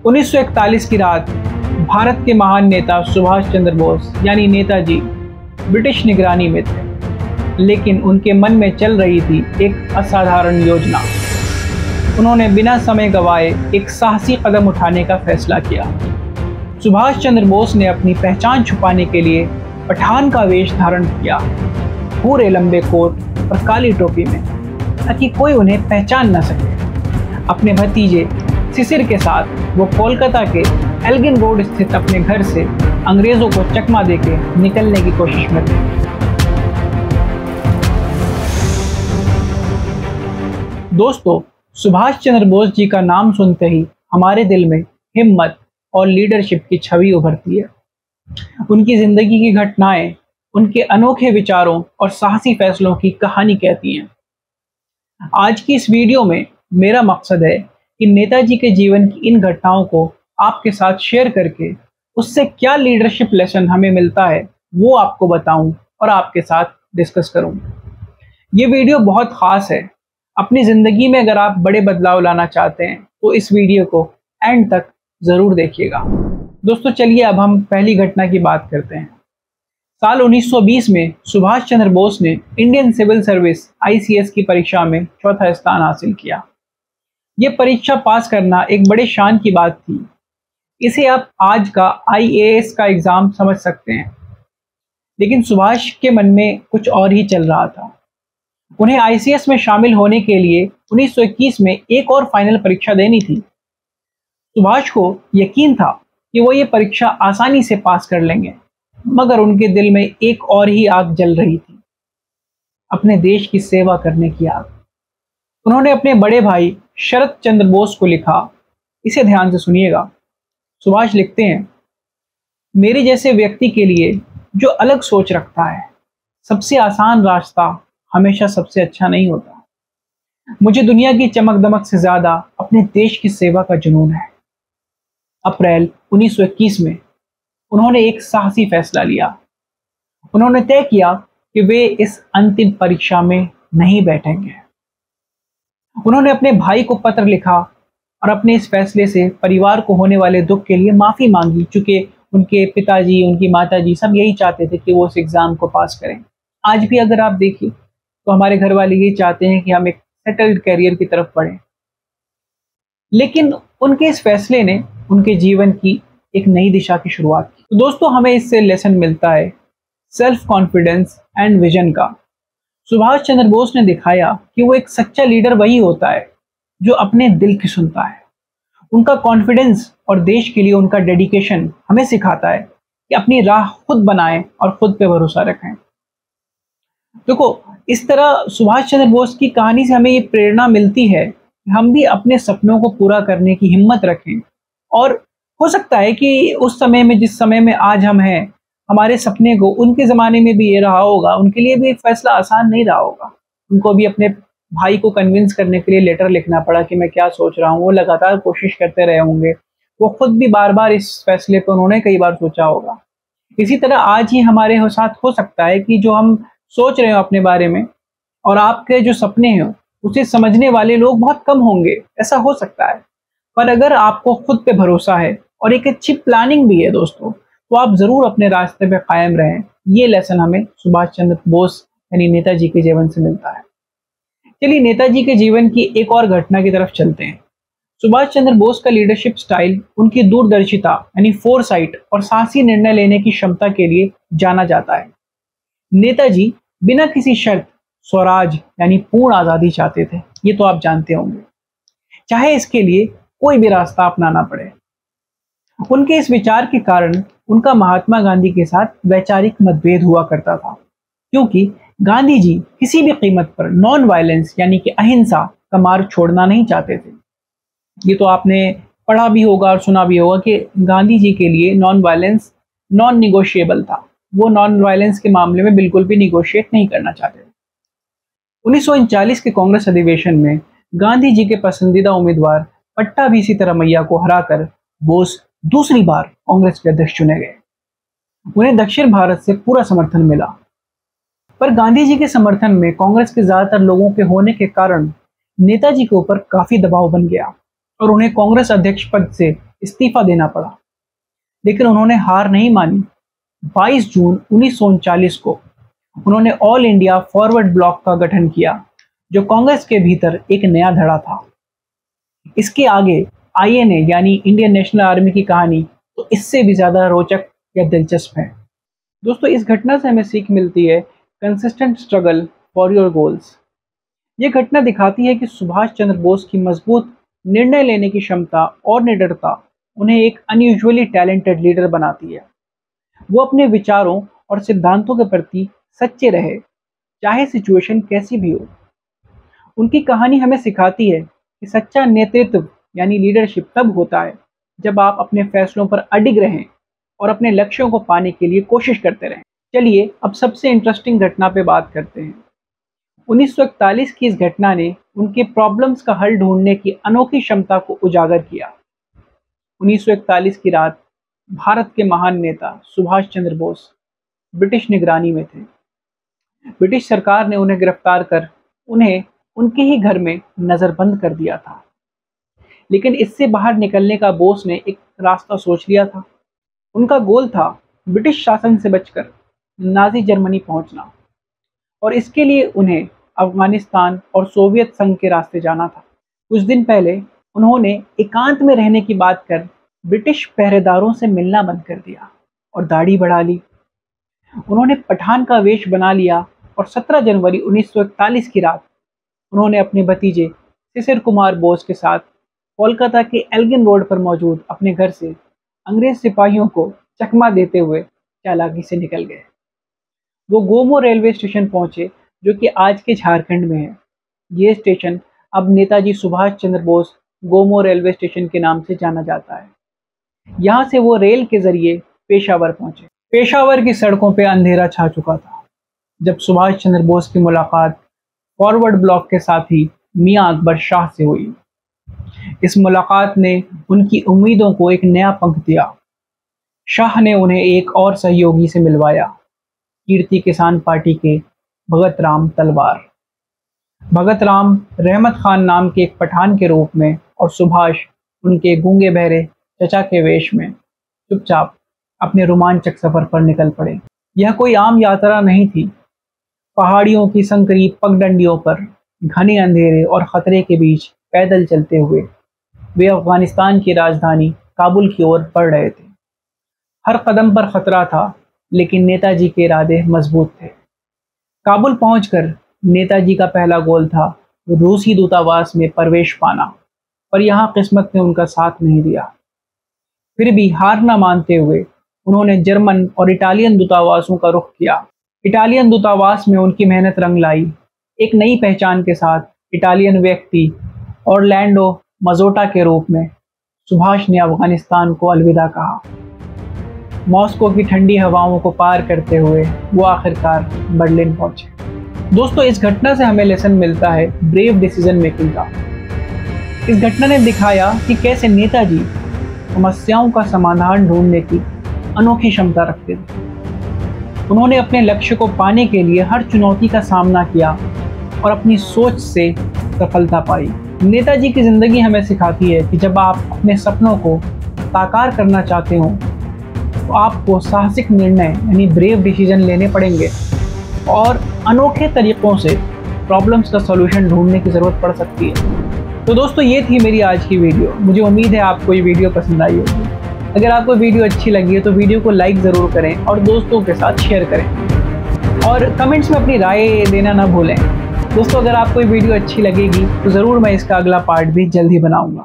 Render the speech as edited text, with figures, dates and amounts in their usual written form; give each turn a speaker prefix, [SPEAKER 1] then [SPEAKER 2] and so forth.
[SPEAKER 1] 1941 की रात भारत के महान नेता सुभाष चंद्र बोस यानी नेताजी ब्रिटिश निगरानी में थे, लेकिन उनके मन में चल रही थी एक असाधारण योजना। उन्होंने बिना समय गंवाए एक साहसी कदम उठाने का फैसला किया। सुभाष चंद्र बोस ने अपनी पहचान छुपाने के लिए पठान का वेश धारण किया, पूरे लंबे कोट और काली टोपी में, ताकि कोई उन्हें पहचान न सके। अपने भतीजे शिशिर के साथ वो कोलकाता के एल्गिन रोड स्थित अपने घर से अंग्रेजों को चकमा देके निकलने की कोशिश में थे। दोस्तों, सुभाष चंद्र बोस जी का नाम सुनते ही हमारे दिल में हिम्मत और लीडरशिप की छवि उभरती है। उनकी जिंदगी की घटनाएं उनके अनोखे विचारों और साहसी फैसलों की कहानी कहती हैं। आज की इस वीडियो में मेरा मकसद है कि नेताजी के जीवन की इन घटनाओं को आपके साथ शेयर करके उससे क्या लीडरशिप लेसन हमें मिलता है वो आपको बताऊं और आपके साथ डिस्कस करूं। ये वीडियो बहुत ख़ास है। अपनी ज़िंदगी में अगर आप बड़े बदलाव लाना चाहते हैं तो इस वीडियो को एंड तक ज़रूर देखिएगा। दोस्तों, चलिए अब हम पहली घटना की बात करते हैं। साल 1920 में सुभाष चंद्र बोस ने इंडियन सिविल सर्विस ICS की परीक्षा में चौथा स्थान हासिल किया। ये परीक्षा पास करना एक बड़े शान की बात थी। इसे आप आज का IAS का एग्ज़ाम समझ सकते हैं। लेकिन सुभाष के मन में कुछ और ही चल रहा था। उन्हें ICS में शामिल होने के लिए 1921 में एक और फाइनल परीक्षा देनी थी। सुभाष को यकीन था कि वो ये परीक्षा आसानी से पास कर लेंगे, मगर उनके दिल में एक और ही आग जल रही थी, अपने देश की सेवा करने की आग। उन्होंने अपने बड़े भाई शरद चंद्र बोस को लिखा, इसे ध्यान से सुनिएगा। सुभाष लिखते हैं, मेरे जैसे व्यक्ति के लिए जो अलग सोच रखता है, सबसे आसान रास्ता हमेशा सबसे अच्छा नहीं होता। मुझे दुनिया की चमक दमक से ज्यादा अपने देश की सेवा का जुनून है। अप्रैल 1921 में उन्होंने एक साहसी फैसला लिया। उन्होंने तय किया कि वे इस अंतिम परीक्षा में नहीं बैठेंगे। उन्होंने अपने भाई को पत्र लिखा और अपने इस फैसले से परिवार को होने वाले दुख के लिए माफ़ी मांगी, चूँकि उनके पिताजी, उनकी माताजी सब यही चाहते थे कि वो उस एग्ज़ाम को पास करें। आज भी अगर आप देखिए तो हमारे घर वाले यही चाहते हैं कि हम एक सेटल्ड करियर की तरफ बढ़ें। लेकिन उनके इस फैसले ने उनके जीवन की एक नई दिशा की शुरुआत की। तो दोस्तों, हमें इससे लेसन मिलता है सेल्फ कॉन्फिडेंस एंड विजन का। सुभाष चंद्र बोस ने दिखाया कि वो एक सच्चा लीडर वही होता है जो अपने दिल की सुनता है। उनका कॉन्फिडेंस और देश के लिए उनका डेडिकेशन हमें सिखाता है कि अपनी राह खुद बनाएं और खुद पे भरोसा रखें। देखो, इस तरह सुभाष चंद्र बोस की कहानी से हमें ये प्रेरणा मिलती है कि हम भी अपने सपनों को पूरा करने की हिम्मत रखें। और हो सकता है कि उस समय में, जिस समय में आज हम हैं, हमारे सपने को उनके ज़माने में भी ये रहा होगा, उनके लिए भी एक फ़ैसला आसान नहीं रहा होगा। उनको भी अपने भाई को कन्विंस करने के लिए लेटर लिखना पड़ा कि मैं क्या सोच रहा हूँ। वो लगातार कोशिश करते रहे होंगे। वो खुद भी बार बार इस फैसले पर उन्होंने कई बार सोचा होगा। इसी तरह आज ही हमारे साथ हो सकता है कि जो हम सोच रहे हो अपने बारे में और आपके जो सपने हैं उसे समझने वाले लोग बहुत कम होंगे, ऐसा हो सकता है। पर अगर आपको खुद पे भरोसा है और एक अच्छी प्लानिंग भी है दोस्तों, तो आप ज़रूर अपने रास्ते पे कायम रहें। ये लेसन हमें सुभाष चंद्र बोस यानी नेताजी के जीवन से मिलता है। चलिए नेताजी के जीवन की एक और घटना की तरफ चलते हैं। सुभाष चंद्र बोस का लीडरशिप स्टाइल उनकी दूरदर्शिता यानी फोरसाइट और साहसी निर्णय लेने की क्षमता के लिए जाना जाता है। नेताजी बिना किसी शर्त स्वराज यानी पूर्ण आज़ादी चाहते थे, ये तो आप जानते होंगे, चाहे इसके लिए कोई भी रास्ता अपनाना पड़े। उनके इस विचार के कारण उनका महात्मा गांधी के साथ वैचारिक मतभेद हुआ करता था, क्योंकि गांधी जी किसी भी कीमत पर नॉन वायलेंस यानी कि अहिंसा का मार्ग छोड़ना नहीं चाहते थे। ये तो आपने पढ़ा भी होगा और सुना भी होगा कि गांधी जी के लिए नॉन वायलेंस नॉन निगोशिएबल था। वो नॉन वायलेंस के मामले में बिल्कुल भी निगोशिएट नहीं करना चाहते थे। 1939 के कांग्रेस अधिवेशन में गांधी जी के पसंदीदा उम्मीदवार पट्टाभी सीतारामैया को हराकर बोस दूसरी बार कांग्रेस के अध्यक्ष चुने गए। उन्हें दक्षिण भारत से पूरा समर्थन मिला, पर गांधी जी के समर्थन में कांग्रेस के ज्यादातर लोगों के होने के कारण नेताजी के ऊपर काफी दबाव बन गया और उन्हें कांग्रेस अध्यक्ष पद से इस्तीफा देना पड़ा, लेकिन उन्होंने हार नहीं मानी। 22 जून 1939 को उन्होंने ऑल इंडिया फॉरवर्ड ब्लॉक का गठन किया, जो कांग्रेस के भीतर एक नया धड़ा था। इसके आगे आईएनए यानी इंडियन नेशनल आर्मी की कहानी तो इससे भी ज़्यादा रोचक या दिलचस्प है। दोस्तों, इस घटना से हमें सीख मिलती है consistent struggle for your goals. ये घटना दिखाती है कि सुभाष चंद्र बोस की मजबूत निर्णय लेने की क्षमता और निडरता उन्हें एक अनयूजुअली टैलेंटेड लीडर बनाती है। वो अपने विचारों और सिद्धांतों के प्रति सच्चे रहे, चाहे सिचुएशन कैसी भी हो। उनकी कहानी हमें सिखाती है कि सच्चा नेतृत्व यानी लीडरशिप तब होता है जब आप अपने फैसलों पर अडिग रहें और अपने लक्ष्यों को पाने के लिए कोशिश करते रहें। चलिए अब सबसे इंटरेस्टिंग घटना पे बात करते हैं। 1941 की इस घटना ने उनके प्रॉब्लम्स का हल ढूंढने की अनोखी क्षमता को उजागर किया। 1941 की रात भारत के महान नेता सुभाष चंद्र बोस ब्रिटिश निगरानी में थे। ब्रिटिश सरकार ने उन्हें गिरफ्तार कर उन्हें उनके ही घर में नज़रबंद कर दिया था। लेकिन इससे बाहर निकलने का बोस ने एक रास्ता सोच लिया था। उनका गोल था ब्रिटिश शासन से बचकर नाजी जर्मनी पहुंचना, और इसके लिए उन्हें अफगानिस्तान और सोवियत संघ के रास्ते जाना था। कुछ दिन पहले उन्होंने एकांत में रहने की बात कर ब्रिटिश पहरेदारों से मिलना बंद कर दिया और दाढ़ी बढ़ा ली। उन्होंने पठान का वेश बना लिया और 17 जनवरी 1941 की रात उन्होंने अपने भतीजे शिशिर कुमार बोस के साथ कोलकाता के एल्गिन रोड पर मौजूद अपने घर से अंग्रेज सिपाहियों को चकमा देते हुए चालाकी से निकल गए। वो गोमो रेलवे स्टेशन पहुंचे, जो कि आज के झारखंड में है। ये स्टेशन अब नेताजी सुभाष चंद्र बोस गोमो रेलवे स्टेशन के नाम से जाना जाता है। यहाँ से वो रेल के जरिए पेशावर पहुंचे। पेशावर की सड़कों पे अंधेरा छा चुका था जब सुभाष चंद्र बोस की मुलाकात फॉरवर्ड ब्लॉक के साथी मियां अकबर शाह से हुई। इस मुलाकात ने उनकी उम्मीदों को एक नया पंख दिया। शाह ने उन्हें एक और सहयोगी से मिलवाया, कीर्ति किसान पार्टी के भगत राम तलवार। भगत राम रहमत खान नाम के एक पठान के रूप में और सुभाष उनके गूंगे बहरे चचा के वेश में चुपचाप अपने रोमांचक सफर पर निकल पड़े। यह कोई आम यात्रा नहीं थी। पहाड़ियों की संकरी पगडंडियों पर घने अंधेरे और खतरे के बीच पैदल चलते हुए वे अफगानिस्तान की राजधानी काबुल की ओर बढ़ रहे थे। हर कदम पर खतरा था, लेकिन नेताजी के इरादे मजबूत थे। काबुल पहुंचकर नेताजी का पहला गोल था रूसी दूतावास में प्रवेश पाना, पर यहाँ किस्मत ने उनका साथ नहीं दिया। फिर भी हार न मानते हुए उन्होंने जर्मन और इटालियन दूतावासों का रुख किया। इटालियन दूतावास में उनकी मेहनत रंग लाई। एक नई पहचान के साथ इटालियन व्यक्ति ऑरलैंडो मजोटा के रूप में सुभाष ने अफगानिस्तान को अलविदा कहा। मॉस्को की ठंडी हवाओं को पार करते हुए वो आखिरकार बर्लिन पहुंचे। दोस्तों, इस घटना से हमें लेसन मिलता है ब्रेव डिसीजन मेकिंग का। इस घटना ने दिखाया कि कैसे नेताजी समस्याओं का समाधान ढूंढने की अनोखी क्षमता रखते थे। उन्होंने अपने लक्ष्य को पाने के लिए हर चुनौती का सामना किया और अपनी सोच से सफलता पाई। नेताजी की जिंदगी हमें सिखाती है कि जब आप अपने सपनों को साकार करना चाहते हो तो आपको साहसिक निर्णय यानी ब्रेव डिसीजन लेने पड़ेंगे और अनोखे तरीक़ों से प्रॉब्लम्स का सॉल्यूशन ढूंढने की ज़रूरत पड़ सकती है। तो दोस्तों, ये थी मेरी आज की वीडियो। मुझे उम्मीद है आपको ये वीडियो पसंद आई होगी। अगर आपको वीडियो अच्छी लगी है तो वीडियो को लाइक ज़रूर करें और दोस्तों के साथ शेयर करें और कमेंट्स में अपनी राय देना ना भूलें। दोस्तों, अगर आपको ये वीडियो अच्छी लगेगी तो ज़रूर मैं इसका अगला पार्ट भी जल्द ही बनाऊँगा।